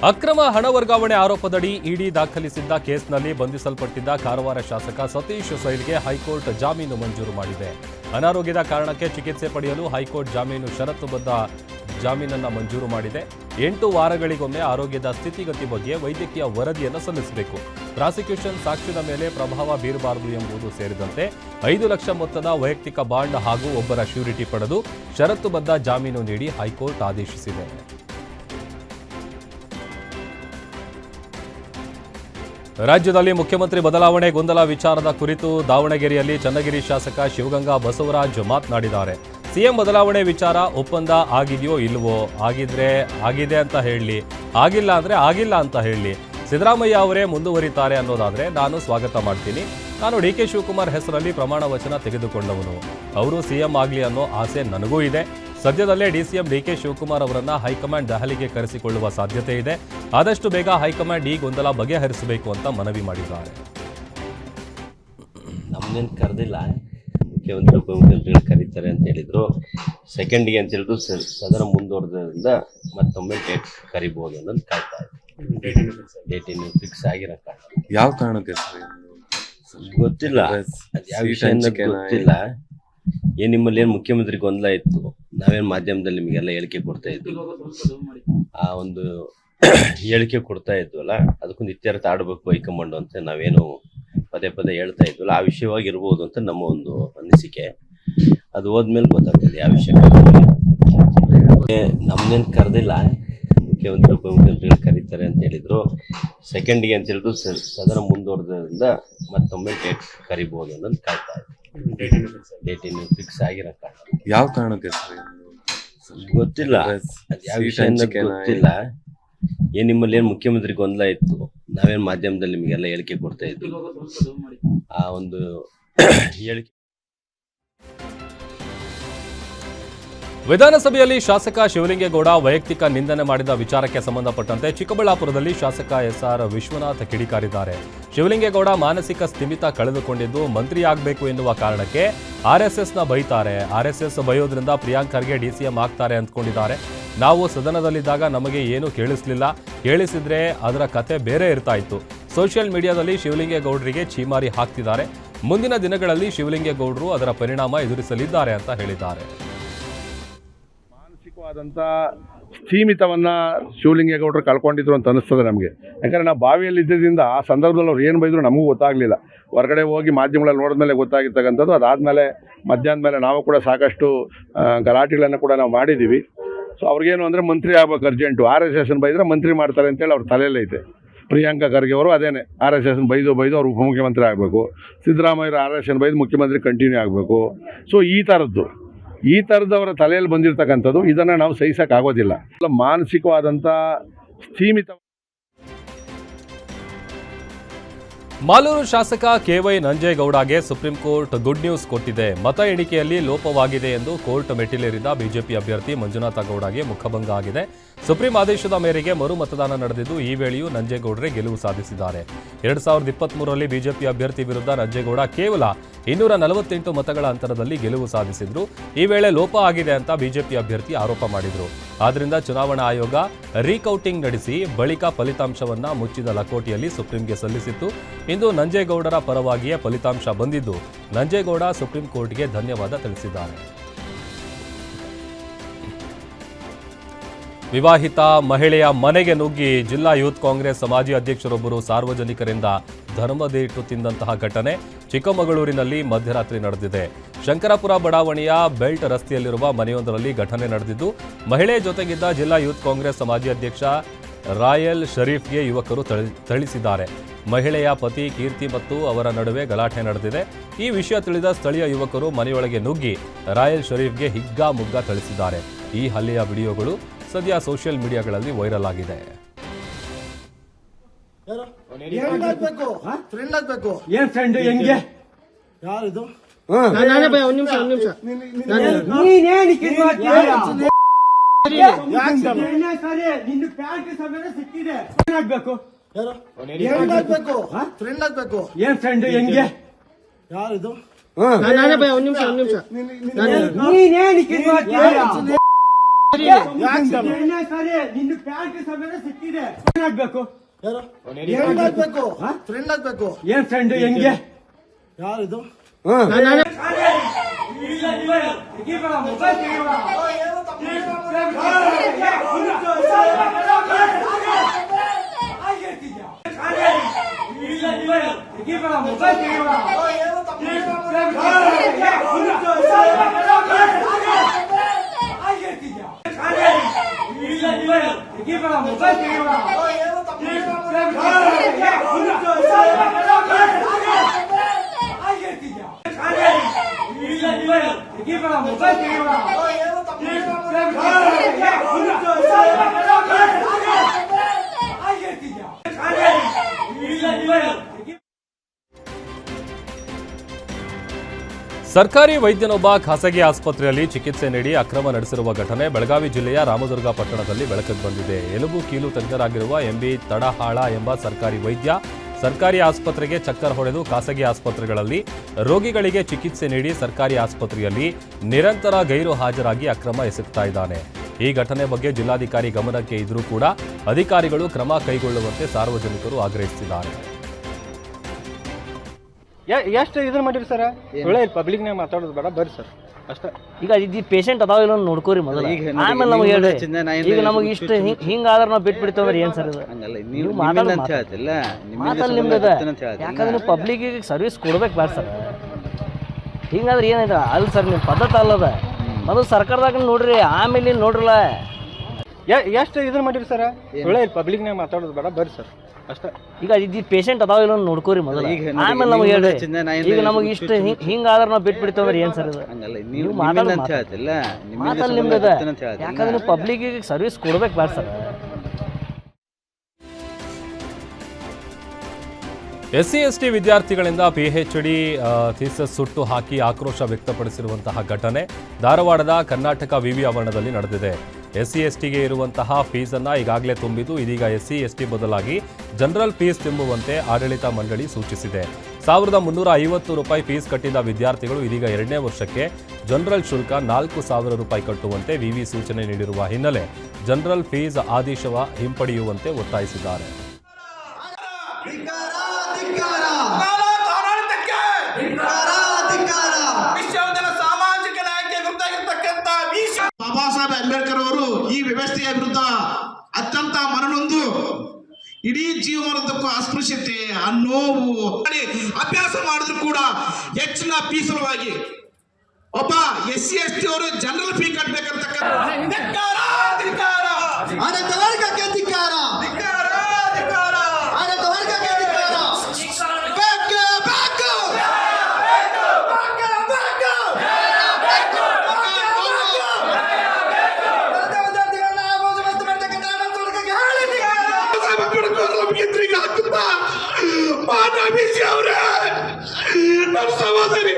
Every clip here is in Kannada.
ಅಕ್ರಮ ಹಣ ವರ್ಗಾವಣೆ ಆರೋಪದಡಿ ಇಡಿ ದಾಖಲಿಸಿದ್ದ ಕೇಸ್ನಲ್ಲಿ ಬಂಧಿಸಲ್ಪಟ್ಟಿದ್ದ ಕಾರವಾರ ಶಾಸಕ ಸತೀಶ್ ಸೈಲ್ಗೆ ಹೈಕೋರ್ಟ್ ಜಾಮೀನು ಮಂಜೂರು ಮಾಡಿದೆ. ಅನಾರೋಗ್ಯದ ಕಾರಣಕ್ಕೆ ಚಿಕಿತ್ಸೆ ಪಡೆಯಲು ಹೈಕೋರ್ಟ್ ಜಾಮೀನು ಷರತ್ತುಬದ್ಧ ಜಾಮೀನನ್ನು ಮಂಜೂರು ಮಾಡಿದೆ. 8 ವಾರಗಳಿಗೊಮ್ಮೆ ಆರೋಗ್ಯದ ಸ್ಥಿತಿಗತಿ ಬಗ್ಗೆ ವೈದ್ಯಕೀಯ ವರದಿಯನ್ನು ಸಲ್ಲಿಸಬೇಕು. ಪ್ರಾಸಿಕ್ಯೂಷನ್ ಸಾಕ್ಷ್ಯದ ಮೇಲೆ ಪ್ರಭಾವ ಬೀರಬಾರದು ಎಂಬುದು ಸೇರಿದಂತೆ 5 ಲಕ್ಷ ಮೊತ್ತದ ವೈಯಕ್ತಿಕ ಬಾಂಡ್ ಹಾಗೂ ಒಬ್ಬರ ಶ್ಯೂರಿಟಿ ಪಡೆದು ಷರತ್ತುಬದ್ಧ ಜಾಮೀನು ನೀಡಿ ಹೈಕೋರ್ಟ್ ಆದೇಶಿಸಿದೆ. ರಾಜ್ಯದಲ್ಲಿ ಮುಖ್ಯಮಂತ್ರಿ ಬದಲಾವಣೆ ಗೊಂದಲ ವಿಚಾರದ ಕುರಿತು ದಾವಣಗೆರೆಯಲ್ಲಿ ಚನ್ನಗಿರಿ ಶಾಸಕ ಶಿವಗಂಗಾ ಬಸವರಾಜ್ ಮಾತನಾಡಿದ್ದಾರೆ. ಸಿಎಂ ಬದಲಾವಣೆ ವಿಚಾರ ಒಪ್ಪಂದ ಆಗಿದೆಯೋ ಇಲ್ವೋ, ಆಗಿದ್ರೆ ಆಗಿದೆ ಅಂತ ಹೇಳಿ, ಆಗಿಲ್ಲ ಅಂದ್ರೆ ಆಗಿಲ್ಲ ಅಂತ ಹೇಳಿ. ಸಿದ್ದರಾಮಯ್ಯ ಅವರೇ ಮುಂದುವರಿತಾರೆ ಅನ್ನೋದಾದ್ರೆ ನಾನು ಸ್ವಾಗತ ಮಾಡ್ತೀನಿ. ನಾನು ಡಿಕೆ ಶಿವಕುಮಾರ್ ಹೆಸರಲ್ಲಿ ಪ್ರಮಾಣ ವಚನ ತೆಗೆದುಕೊಂಡವನು. ಅವರು ಸಿಎಂ ಆಗಲಿ ಅನ್ನೋ ಆಸೆ ನನಗೂ ಇದೆ. ಸದ್ಯದಲ್ಲೇ ಡಿಸಿಎಂ ಡಿಕೆ ಶಿವಕುಮಾರ್ ಅವರನ್ನ ಹೈಕಮಾಂಡ್ ದೆಹಲಿಗೆ ಕರೆಸಿಕೊಳ್ಳುವ ಸಾಧ್ಯತೆ ಇದೆ. ಆದಷ್ಟು ಬೇಗ ಹೈಕಮಾಂಡ್ ಈ ಗೊಂದಲ ಬಗೆಹರಿಸಬೇಕು ಅಂತ ಮನವಿ ಮಾಡಿದ್ದಾರೆ. ನಮ್ಮನ್ನೇನು ಕರೆದಿಲ್ಲ, ಮುಖ್ಯಮಂತ್ರಿ ಉಪಮುಖ್ಯಮಂತ್ರಿಗಳು ಕರೀತಾರೆ ಅಂತ ಹೇಳಿದ್ರು. ಸೆಕೆಂಡಿಗೆ ಅಂತ ಹೇಳಿದ್ರು. ಸದನ ಮುಂದುವರೆದ್ರಿಂದ ಮತ್ತೊಮ್ಮೆ ಡೇಟ್ ಕರಿಬಹುದು ಅನ್ನೋದು ಕಾಯ್ತಾ ಇದೆ. ಡೇಟ್ ಇನ್ನು ಫಿಕ್ಸ್ ಆಗಿರಕ್ಕ ಯಾವ ಕಾರಣಕ್ಕೆ ಗೊತ್ತಿಲ್ಲ, ಯಾವ ವಿಷಯ ಗೊತ್ತಿಲ್ಲ. ನಿಮ್ಮಲ್ಲಿ ಏನು ಮುಖ್ಯಮಂತ್ರಿ ಗೊಂದಲ ಇತ್ತು, ನಾವೇನು ಮಾಧ್ಯಮದಲ್ಲಿ ನಿಮಗೆಲ್ಲ ಹೇಳಿಕೆ ಕೊಡ್ತಾ ಇದ್ವಿ. ಆ ಒಂದು ಹೇಳಿಕೆ ಕೊಡ್ತಾ ಇದ್ವಲ್ಲ, ಅದಕ್ಕೊಂದು ಇತ್ಯರ್ಥ ಆಡಬೇಕು ಹೈಕಮಾಂಡ್ ಅಂತ ನಾವೇನು ಪದೇ ಪದೇ ಹೇಳ್ತಾ ಇದ್ವಲ್ಲ, ಆ ವಿಷಯವಾಗಿ ಇರ್ಬೋದು ಅಂತ ನಮ್ಮ ಒಂದು ಅನಿಸಿಕೆ. ಅದು ಹೋದ್ಮೇಲೆ ಗೊತ್ತಾಗ್ತದೆ ಯಾವ ವಿಷಯ. ನಮ್ಮನ್ನೇನು ಕರೆದಿಲ್ಲ, ಮುಖ್ಯಮಂತ್ರಿ ಉಪಮುಖ್ಯಮಂತ್ರಿಗಳು ಕರೀತಾರೆ ಅಂತ ಹೇಳಿದ್ರು. ಸೆಕೆಂಡಿಗೆ ಅಂತ ಹೇಳಿದ್ರು. ಸದನ ಮುಂದುವರೆದ್ರಿಂದ ಮತ್ತೊಮ್ಮೆ ಡೇಟ್ ಕರಿಬಹುದು ಅನ್ನೋದು ಕಾಯ್ತಾ ಇದೆ. ಡೇಟ್ ಇನ್ನು ಫಿಕ್ಸ್ ಆಗಿರಕ್ಕ ಯಾವ ಕಾರಣಕ್ಕೆ ಗೊತ್ತಿಲ್ಲ, ಯಾವ ವಿಷಯ ಗೊತ್ತಿಲ್ಲ. ನಿಮ್ಮಲ್ಲಿ ಏನು ಮುಖ್ಯಮಂತ್ರಿ ಗೊಂದಲ ಇತ್ತು, ನಾವೇನು ಮಾಧ್ಯಮದಲ್ಲಿ ನಿಮಗೆಲ್ಲ ಹೇಳಿಕೆ ಕೊಡ್ತಾ ಇದ್ವಿ. ಆ ಒಂದು ಹೇಳಿಕೆ. ವಿಧಾನಸಭೆಯಲ್ಲಿ ಶಾಸಕ ಶಿವಲಿಂಗೇಗೌಡ ವೈಯಕ್ತಿಕ ನಿಂದನೆ ಮಾಡಿದ ವಿಚಾರಕ್ಕೆ ಸಂಬಂಧಪಟ್ಟಂತೆ ಚಿಕ್ಕಬಳ್ಳಾಪುರದಲ್ಲಿ ಶಾಸಕ ಎಸ್ಆರ್ ವಿಶ್ವನಾಥ್ ಕಿಡಿಕಾರಿದ್ದಾರೆ. ಶಿವಲಿಂಗೇಗೌಡ ಮಾನಸಿಕ ಸ್ಥಿಮಿತ ಕಳೆದುಕೊಂಡಿದ್ದು ಮಂತ್ರಿಯಾಗಬೇಕು ಎನ್ನುವ ಕಾರಣಕ್ಕೆ ಆರ್ಎಸ್ಎಸ್ನ ಬೈತಾರೆ. ಆರ್ಎಸ್ಎಸ್ ಬಯೋದ್ರಿಂದ ಪ್ರಿಯಾಂಕ್ ಖರ್ಗೆ ಡಿಸಿಎಂ ಆಗ್ತಾರೆ ಅಂದ್ಕೊಂಡಿದ್ದಾರೆ. ನಾವು ಸದನದಲ್ಲಿದ್ದಾಗ ನಮಗೆ ಏನೂ ಕೇಳಿಸ್ಲಿಲ್ಲ, ಕೇಳಿಸಿದ್ರೆ ಅದರ ಕತೆ ಬೇರೆ ಇರ್ತಾ ಇತ್ತು. ಸೋಷಿಯಲ್ ಮೀಡಿಯಾದಲ್ಲಿ ಶಿವಲಿಂಗೇಗೌಡರಿಗೆ ಛೀಮಾರಿ ಹಾಕ್ತಿದ್ದಾರೆ. ಮುಂದಿನ ದಿನಗಳಲ್ಲಿ ಶಿವಲಿಂಗೇಗೌಡರು ಅದರ ಪರಿಣಾಮ ಎದುರಿಸಲಿದ್ದಾರೆ ಅಂತ ಹೇಳಿದ್ದಾರೆ. ಮಾನಸಿಕವಾದಂಥ ಸೀಮಿತವನ್ನು ಶಿವಲಿಂಗೇಗೌಡರು ಕಳ್ಕೊಂಡಿದ್ರು ಅಂತ ಅನಿಸ್ತದೆ ನಮಗೆ. ಯಾಕಂದರೆ ನಾವು ಬಾವಿಯಲ್ಲಿ ಇದ್ದಿದ್ದರಿಂದ ಆ ಸಂದರ್ಭದಲ್ಲಿ ಅವ್ರು ಏನು ಬೈದ್ರು ನಮಗೂ ಗೊತ್ತಾಗಲಿಲ್ಲ. ಹೊರಗಡೆ ಹೋಗಿ ಮಾಧ್ಯಮಗಳಲ್ಲಿ ನೋಡಿದ್ಮೇಲೆ ಗೊತ್ತಾಗಿರ್ತಕ್ಕಂಥದ್ದು. ಅದಾದಮೇಲೆ ಮಧ್ಯಾಹ್ನ ಮೇಲೆ ನಾವು ಕೂಡ ಸಾಕಷ್ಟು ಗಲಾಟೆಗಳನ್ನು ಕೂಡ ನಾವು ಮಾಡಿದ್ದೀವಿ. ಸೊ ಅವ್ರಿಗೇನು ಅಂದರೆ ಮಂತ್ರಿ ಆಗ್ಬೇಕು ಅರ್ಜೆಂಟು. RSSನ ಬೈದರೆ ಮಂತ್ರಿ ಮಾಡ್ತಾರೆ ಅಂತೇಳಿ ಅವ್ರ ತಲೆಯಲ್ಲೈತೆ. ಪ್ರಿಯಾಂಕಾ ಖರ್ಗೆ ಅವರು ಅದೇನೆ, RSSನ ಬೈದು ಅವ್ರು ಉಪಮುಖ್ಯಮಂತ್ರಿ ಆಗಬೇಕು. ಸಿದ್ದರಾಮಯ್ಯ RSSನ ಬೈದು ಮುಖ್ಯಮಂತ್ರಿ ಕಂಟಿನ್ಯೂ ಆಗಬೇಕು. ಸೊ ಈ ಥರದವರ ತಲೆಯಲ್ಲಿ ಬಂದಿರತಕ್ಕಂಥದ್ದು, ಇದನ್ನು ನಾವು ಸಹಿಸೋಕ್ಕಾಗೋದಿಲ್ಲ. ಮಾನಸಿಕವಾದಂಥ ಸೀಮಿತ. ಮಾಲೂರು ಶಾಸಕ KY ನಂಜೇಗೌಡಗೆ ಸುಪ್ರೀಂ ಕೋರ್ಟ್ ಗುಡ್ ನ್ಯೂಸ್ ಕೊಟ್ಟಿದೆ. ಮತ ಎಣಿಕೆಯಲ್ಲಿ ಲೋಪವಾಗಿದೆ ಎಂದು ಕೋರ್ಟ್ ಮೆಟ್ಟಿಲೇರಿದ ಬಿಜೆಪಿ ಅಭ್ಯರ್ಥಿ ಮಂಜುನಾಥ ಗೌಡಗೆ ಮುಖಭಂಗ ಆಗಿದೆ. ಸುಪ್ರೀಂ ಆದೇಶದ ಮೇರೆಗೆ ಮರು ಮತದಾನ ನಡೆದಿದ್ದು ಈ ವೇಳೆಯೂ ನಂಜೇಗೌಡರೇ ಗೆಲುವು ಸಾಧಿಸಿದ್ದಾರೆ. 2023ರಲ್ಲಿ ಬಿಜೆಪಿ ಅಭ್ಯರ್ಥಿ ವಿರುದ್ಧ ನಂಜೇಗೌಡ ಕೇವಲ 248 ಮತಗಳ ಅಂತರದಲ್ಲಿ ಗೆಲುವು ಸಾಧಿಸಿದ್ರು. ಈ ವೇಳೆ ಲೋಪ ಆಗಿದೆ ಅಂತ ಬಿಜೆಪಿ ಅಭ್ಯರ್ಥಿ ಆರೋಪ ಮಾಡಿದ್ರು. ಆದ್ದರಿಂದ ಚುನಾವಣಾ ಆಯೋಗ ರೀಕೌಂಟಿಂಗ್ ನಡೆಸಿ ಬಳಿಕ ಫಲಿತಾಂಶವನ್ನ ಮುಚ್ಚಿದ ಲಕೋಟೆಯಲ್ಲಿ ಸುಪ್ರೀಂಗೆ ಸಲ್ಲಿಸಿತ್ತು. ಇಂದು ನಂಜೇಗೌಡರ ಪರವಾಗಿಯೇ ಫಲಿತಾಂಶ ಬಂದಿದ್ದು ನಂಜೇಗೌಡ ಸುಪ್ರೀಂ ಕೋರ್ಟ್ಗೆ ಧನ್ಯವಾದ ತಿಳಿಸಿದ್ದಾರೆ. ವಿವಾಹಿತ ಮಹಿಳೆಯ ಮನೆಗೆ ನುಗ್ಗಿ ಜಿಲ್ಲಾ ಯೂತ್ ಕಾಂಗ್ರೆಸ್ ಮಾಜಿ ಅಧ್ಯಕ್ಷರೊಬ್ಬರು ಸಾರ್ವಜನಿಕರಿಂದ ಧರ್ಮದೇಟು ತಿಂದಂತಹ ಘಟನೆ ಚಿಕ್ಕಮಗಳೂರಿನಲ್ಲಿ ಮಧ್ಯರಾತ್ರಿ ನಡೆದಿದೆ. ಶಂಕರಪುರ ಬಡಾವಣೆಯ ಬೆಲ್ಟ್ ರಸ್ತೆಯಲ್ಲಿರುವ ಮನೆಯೊಂದರಲ್ಲಿ ಘಟನೆ ನಡೆದಿದ್ದು, ಮಹಿಳೆ ಜೊತೆಗಿದ್ದ ಜಿಲ್ಲಾ ಯೂತ್ ಕಾಂಗ್ರೆಸ್ ಮಾಜಿ ಅಧ್ಯಕ್ಷ ರಾಯಲ್ ಶರೀಫ್ಗೆ ಯುವಕರು ಥಳಿಸಿದ್ದಾರೆ. ಮಹಿಳೆಯ ಪತಿ ಕೀರ್ತಿ ಮತ್ತು ಅವರ ನಡುವೆ ಗಲಾಟೆ ನಡೆದಿದೆ. ಈ ವಿಷಯ ತಿಳಿದ ಸ್ಥಳೀಯ ಯುವಕರು ಮನೆಯೊಳಗೆ ನುಗ್ಗಿ ರಾಯಲ್ ಶರೀಫ್ಗೆ ಹಿಗ್ಗಾಮುಗ್ಗಾ ಥಳಿಸಿದ್ದಾರೆ. ಈ ಹಲ್ಲೆಯ ವಿಡಿಯೋಗಳು ಸದ್ಯ ಸೋಷಿಯಲ್ ಮೀಡಿಯಾಗಳಲ್ಲಿ ವೈರಲ್ ಆಗಿದೆ. ನಿನ್ನ ಪ್ಯಾಂಟ್ ಸಮೇತ ಸಿಕ್ಕಿದೆ. ಏನ್ ಫ್ರೆಂಡ್ ಹೆಂಗೆ ಯಾರಿದು? ಸರ್ಕಾರಿ ವೈದ್ಯನೊಬ್ಬ ಖಾಸಗಿ ಆಸ್ಪತ್ರೆಯಲ್ಲಿ ಚಿಕಿತ್ಸೆ ನೀಡಿ ಅಕ್ರಮ ನಡೆಸಿರುವ ಘಟನೆ ಬೆಳಗಾವಿ ಜಿಲ್ಲೆಯ ರಾಮದುರ್ಗ ಪಟ್ಟಣದಲ್ಲಿ ಬೆಳಕಿಗೆ ಬಂದಿದೆ. ಎಲುಬು ಕೀಲು ತಜ್ಞರಾಗಿರುವ ಎಂಬಿ ತಡಹಾಳ ಎಂಬ ಸರ್ಕಾರಿ ವೈದ್ಯ ಸರ್ಕಾರಿ ಆಸ್ಪತ್ರೆಗೆ ಚಕ್ಕರ್ ಹೊಡೆದು ಖಾಸಗಿ ಆಸ್ಪತ್ರೆಗಳಲ್ಲಿ ರೋಗಿಗಳಿಗೆ ಚಿಕಿತ್ಸೆ ನೀಡಿ ಸರ್ಕಾರಿ ಆಸ್ಪತ್ರೆಯಲ್ಲಿ ನಿರಂತರ ಗೈರು ಹಾಜರಾಗಿ ಅಕ್ರಮ ಎಸಗ್ತಾ ಇದ್ದಾನೆ. ಈ ಘಟನೆ ಬಗ್ಗೆ ಜಿಲ್ಲಾಧಿಕಾರಿ ಗಮನಕ್ಕೆ ಇದ್ರೂ ಕೂಡ ಅಧಿಕಾರಿಗಳು ಕ್ರಮ ಕೈಗೊಳ್ಳುವಂತೆ ಸಾರ್ವಜನಿಕರು ಆಗ್ರಹಿಸಿದ್ದಾರೆ. ಎಷ್ಟು ಇದ್ರ ಮಾಡಿರಿ ಸರ್? ಒಳ್ಳೆ ಪಬ್ಲಿಕ್ನಾಗ ಮಾತಾಡೋದು ಬೇಡ, ಬರ್ರಿ ಸರ್ ಅಷ್ಟೇ. ಈಗ ಇದು ಪೇಷಂಟ್ ಅದಾವ ಇಲ್ಲ ನೋಡ್ಕೋರಿ ಮೊದಲು, ಆಮೇಲೆ ನಮಗೆ ಹೇಳ್ರಿ. ಈಗ ನಮಗೆ ಇಷ್ಟು ಹಿಂಗಾದ್ರೆ ನಾವು ಬಿಟ್ಬಿಡ್ತೇವೆ ಅಂದ್ರೆ ಏನು ಸರ್ ಇದು? ನೀವು ಮಾತಾಡೋದು ನಿಮ್ದು, ಯಾಕಂದ್ರೆ ನೀವು ಪಬ್ಲಿಕ್ಗೆ ಸರ್ವಿಸ್ ಕೊಡ್ಬೇಕು ಬೇಡ ಸರ್. ಹಿಂಗಾದ್ರೆ ಏನಾಯ್ತು ಅಲ್ಲ ಸರ್, ನಿಮ್ಮ ಪದ್ಧತಿ ಅಲ್ಲದ. ಮೊದಲು ಸರ್ಕಾರದಾಗ ನೋಡ್ರಿ, ಆಮೇಲೆ ನೋಡ್ರಲ್ಲ. ಎಷ್ಟು ಇದ್ರ ಮಾಡಿರಿ ಸರ್? ಒಳ್ಳೆ ಪಬ್ಲಿಕ್ನಾಗ ಮಾತಾಡೋದು ಬೇಡ, ಬರ್ರಿ ಸರ್ ಅಷ್ಟೇ. ಈಗ ಇದು ಪೇಷಂಟ್ ಅದಾವ ಇಲ್ಲ ನೋಡ್ಕೋರಿ ಮೊದಲು, ಆಮೇಲೆ ನಮಗೆ ಹೇಳ್ರಿ. ಈಗ ನಮಗೆ ಇಷ್ಟು ಹಿಂಗಾದ್ರೆ ನಾವು ಬಿಟ್ಬಿಡ್ತೇವೆ ಅಂದ್ರೆ ಏನು ಸರ್ ಇದು? ನೀವು ಮಾತಾಡೋದು ನಿಮ್ದು, ಯಾಕಂದ್ರೆ ನೀವು ಪಬ್ಲಿಕ್ಗೆ ಸರ್ವಿಸ್ ಕೊಡ್ಬೇಕು ಬೇಡ ಸರ್. SC ST ವಿದ್ಯಾರ್ಥಿಗಳಿಂದ PhD ಥೀಸಸ್ ಸುಟ್ಟು ಹಾಕಿ ಆಕ್ರೋಶ ವ್ಯಕ್ತಪಡಿಸಿರುವಂತಹ ಘಟನೆ ಧಾರವಾಡದ ಕರ್ನಾಟಕ ವಿವಿ ಆವರಣದಲ್ಲಿ ನಡೆದಿದೆ. SC STಗೆ ಇರುವಂತಹ ಫೀಸನ್ನು ಈಗಾಗಲೇ ತುಂಬಿದ್ದು, ಇದೀಗ SC ST ಬದಲಾಗಿ ಜನರಲ್ ಫೀಸ್ ತುಂಬುವಂತೆ ಆಡಳಿತ ಮಂಡಳಿ ಸೂಚಿಸಿದೆ. 1350 ರೂಪಾಯಿ ಫೀಸ್ ಕಟ್ಟಿದ್ದ ವಿದ್ಯಾರ್ಥಿಗಳು ಇದೀಗ 2ನೇ ವರ್ಷಕ್ಕೆ ಜನರಲ್ ಶುಲ್ಕ 4000 ರೂಪಾಯಿ ಕಟ್ಟುವಂತೆ ವಿವಿ ಸೂಚನೆ ನೀಡಿರುವ ಹಿನ್ನೆಲೆ ಜನರಲ್ ಫೀಸ್ ಆದೇಶ ಹಿಂಪಡೆಯುವಂತೆ ಒತ್ತಾಯಿಸಿದ್ದಾರೆ. ಬಾಬಾ ಸಾಹೇಬ್ ಅಂಬೇಡ್ಕರ್ ಅವರು ಈ ವ್ಯವಸ್ಥೆಯ ವಿರುದ್ಧ ಅತ್ಯಂತ ಮನನೊಂದು ಇಡೀ ಜೀವನದಕ್ಕೂ ಅಸ್ಪೃಶ್ಯತೆ, ನೋವು ಅಭ್ಯಾಸ ಮಾಡಿದ್ರು ಕೂಡ ಹೆಚ್ಚಿನ ಫೀ ಸಲುವಾಗಿ ಒಬ್ಬ SC ST ಅವರು ಜನರಲ್ ಫೀ ಕಟ್ಟಬೇಕಂತ ನಮ್ಮ ಸಹೋದರಿ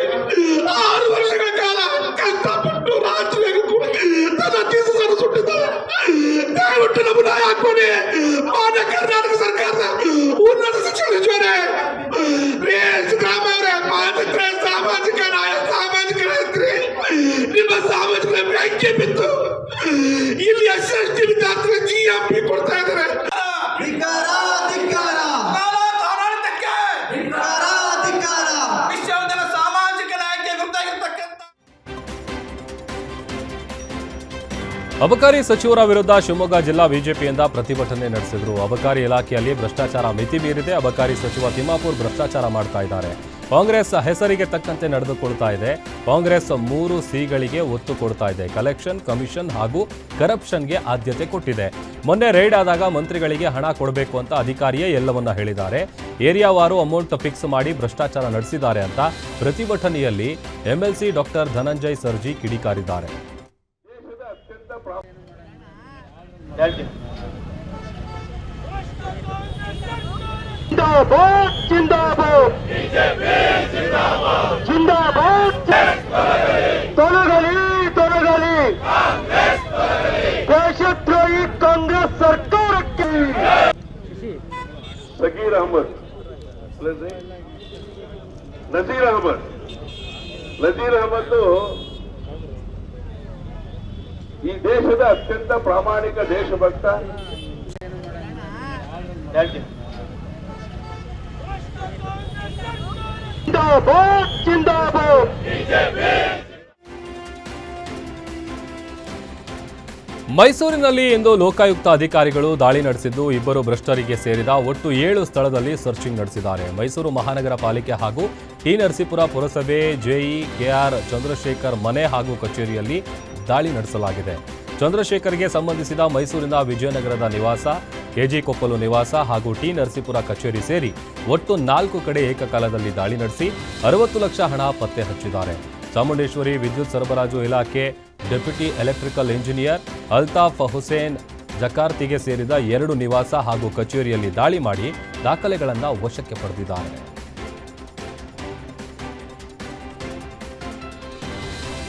6 ವರ್ಷಗಳ ಕಾಲ ಕಷ್ಟಪಟ್ಟು ರಾತ್ರಿಯಾಗಿ ಕೂಡ ತನ್ನ ಥೀಸಸನ್ನು ಸುಟ್ಟಿದ್ದಾರೆ. ದಯವಿಟ್ಟು ನಮ್ಮ ನ್ಯಾಯ ಹಾಕೋಣೆ. ಮಾನ್ಯ ಕರ್ನಾಟಕ ಸರ್ಕಾರದ ಉನ್ನತ ಶಿಕ್ಷಣ ಸಚಿವರೇ, ಸಿದ್ದರಾಮಯ್ಯ ಅವರೇ, ಸಾಮಾಜಿಕ ನ್ಯಾಯ, ಸಾಮಾಜಿಕ ರೈತರಿ, ನಿಮ್ಮ ಸಾಮಾಜಿಕ ಬ್ಯಾಂಕಿ ಬಿತ್ತು ಇಲ್ಲಿ SC ST ವಿದ್ಯಾರ್ಥಿಗಳು GMP ಕೊಡ್ತಾ ಇದ್ದಾರೆ. ಅಬಕಾರಿ ಸಚಿವರ ವಿರುದ್ಧ ಶಿವಮೊಗ್ಗ ಜಿಲ್ಲಾ ಬಿಜೆಪಿಯಿಂದ ಪ್ರತಿಭಟನೆ ನಡೆಸಿದರು. ಅಬಕಾರಿ ಇಲಾಖೆಯಲ್ಲಿ ಭ್ರಷ್ಟಾಚಾರ ಮಿತಿ ಮೀರಿದೆ. ಅಬಕಾರಿ ಸಚಿವ ತಿಮ್ಮಾಪುರ್ ಭ್ರಷ್ಟಾಚಾರ ಮಾಡ್ತಾ ಇದ್ದಾರೆ. ಕಾಂಗ್ರೆಸ್ ಹೆಸರಿಗೆ ತಕ್ಕಂತೆ ನಡೆದುಕೊಳ್ತಾ ಇದೆ. ಕಾಂಗ್ರೆಸ್ 3 Cಗಳಿಗೆ ಒತ್ತು ಕೊಡ್ತಾ ಇದೆ. ಕಲೆಕ್ಷನ್, ಕಮಿಷನ್ ಹಾಗೂ ಕರಪ್ಷನ್ಗೆ ಆದ್ಯತೆ ಕೊಟ್ಟಿದೆ. ಮೊನ್ನೆ ರೈಡ್ ಆದಾಗ ಮಂತ್ರಿಗಳಿಗೆ ಹಣ ಕೊಡಬೇಕು ಅಂತ ಅಧಿಕಾರಿಯೇ ಎಲ್ಲವನ್ನ ಹೇಳಿದ್ದಾರೆ. ಏರಿಯಾವಾರು ಅಮೌಂಟ್ ಫಿಕ್ಸ್ ಮಾಡಿ ಭ್ರಷ್ಟಾಚಾರ ನಡೆಸಿದ್ದಾರೆ ಅಂತ ಪ್ರತಿಭಟನೆಯಲ್ಲಿ MLC ಡಾಕ್ಟರ್ ಧನಂಜಯ್ ಸರ್ಜಿ ಕಿಡಿಕಾರಿದ್ದಾರೆ. ಜಿಂದಾಬಾದ್ ಜಿಂದಾಬಾದ್ ಜಿಂದಾಬಾದ್, ತೊಲಗಲಿ ತೊಲಗಲಿ ದೇಶದ್ರೋಹಿ ಕಾಂಗ್ರೆಸ್ ಸರ್ಕಾರಕ್ಕೆ. ಸಗೀರ್ ಅಹಮದ್, ನಜೀರ್ ಅಹಮದ್ ಈ ದೇಶದ ಅತ್ಯಂತ ಪ್ರಾಮಾಣಿಕ ದೇಶಭಕ್ತ. ಮೈಸೂರಿನಲ್ಲಿ ಇಂದು ಲೋಕಾಯುಕ್ತ ಅಧಿಕಾರಿಗಳು ದಾಳಿ ನಡೆಸಿದ್ದು ಇಬ್ಬರು ಭ್ರಷ್ಟರಿಗೆ ಸೇರಿದ ಒಟ್ಟು 7 ಸ್ಥಳದಲ್ಲಿ ಸರ್ಚಿಂಗ್ ನಡೆಸಿದ್ದಾರೆ. ಮೈಸೂರು ಮಹಾನಗರ ಪಾಲಿಕೆ ಹಾಗೂ ಟಿ ನರಸೀಪುರ ಪುರಸಭೆ ಜೆಇ ಕೆಆರ್ ಚಂದ್ರಶೇಖರ್ ಮನೆ ಹಾಗೂ ಕಚೇರಿಯಲ್ಲಿ ದಾಳಿ ನಡೆಸಲಾಗಿದೆ. ಚಂದ್ರಶೇಖರ್ಗೆ ಸಂಬಂಧಿಸಿದ ಮೈಸೂರಿನ ವಿಜಯನಗರದ ನಿವಾಸ, ಕೆಜಿ ಕೊಪ್ಪಲು ನಿವಾಸ ಹಾಗೂ ಟಿ ನರಸೀಪುರ ಕಚೇರಿ ಸೇರಿ ಒಟ್ಟು 4 ಕಡೆ ಏಕಕಾಲದಲ್ಲಿ ದಾಳಿ ನಡೆಸಿ 60 ಲಕ್ಷ ಹಣ ಪತ್ತೆ ಹಚ್ಚಿದ್ದಾರೆ. ಚಾಮುಂಡೇಶ್ವರಿ ವಿದ್ಯುತ್ ಸರಬರಾಜು ಇಲಾಖೆ deputy electrical engineer Altaf Hussain ಜಕಾರ್ತಿಗೆ ಸೇರಿದ 2 ನಿವಾಸ ಹಾಗೂ ಕಚೇರಿಯಲ್ಲಿ ದಾಳಿ ಮಾಡಿ ದಾಖಲೆಗಳನ್ನು ವಶಕ್ಕೆ ಪಡೆದಿದ್ದಾರೆ.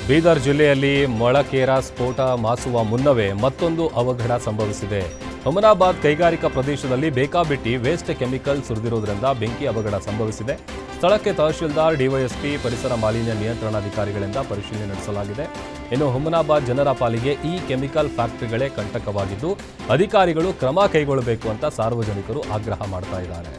ಬೀದರ್ ಜಿಲ್ಲೆಯಲ್ಲಿ ಮೊಳಕೇರ ಸ್ಫೋಟ ಮಾಸುವ ಮುನ್ನವೇ ಮತ್ತೊಂದು ಅವಘಡ ಸಂಭವಿಸಿದೆ. ಹುಮನಾಬಾದ್ ಕೈಗಾರಿಕಾ ಪ್ರದೇಶದಲ್ಲಿ ಬೇಕಾಬಿಟ್ಟಿ ವೇಸ್ಟ್ ಕೆಮಿಕಲ್ ಸುರಿದಿರುವುದರಿಂದ ಬೆಂಕಿ ಅವಘಡ ಸಂಭವಿಸಿದೆ. ಸ್ಥಳಕ್ಕೆ ತಹಶೀಲ್ದಾರ್, ಡಿವೈಎಸ್ಪಿ, ಪರಿಸರ ಮಾಲಿನ್ಯ ನಿಯಂತ್ರಣಾಧಿಕಾರಿಗಳಿಂದ ಪರಿಶೀಲನೆ ನಡೆಸಲಾಗಿದೆ. ಇನ್ನು ಹುಮನಾಬಾದ್ ಜನರ ಪಾಲಿಗೆ ಈ ಕೆಮಿಕಲ್ ಫ್ಯಾಕ್ಟರಿಗಳೇ ಕಂಟಕವಾಗಿದ್ದು ಅಧಿಕಾರಿಗಳು ಕ್ರಮ ಕೈಗೊಳ್ಳಬೇಕು ಅಂತ ಸಾರ್ವಜನಿಕರು ಆಗ್ರಹ ಮಾಡ್ತಾ ಇದ್ದಾರೆ.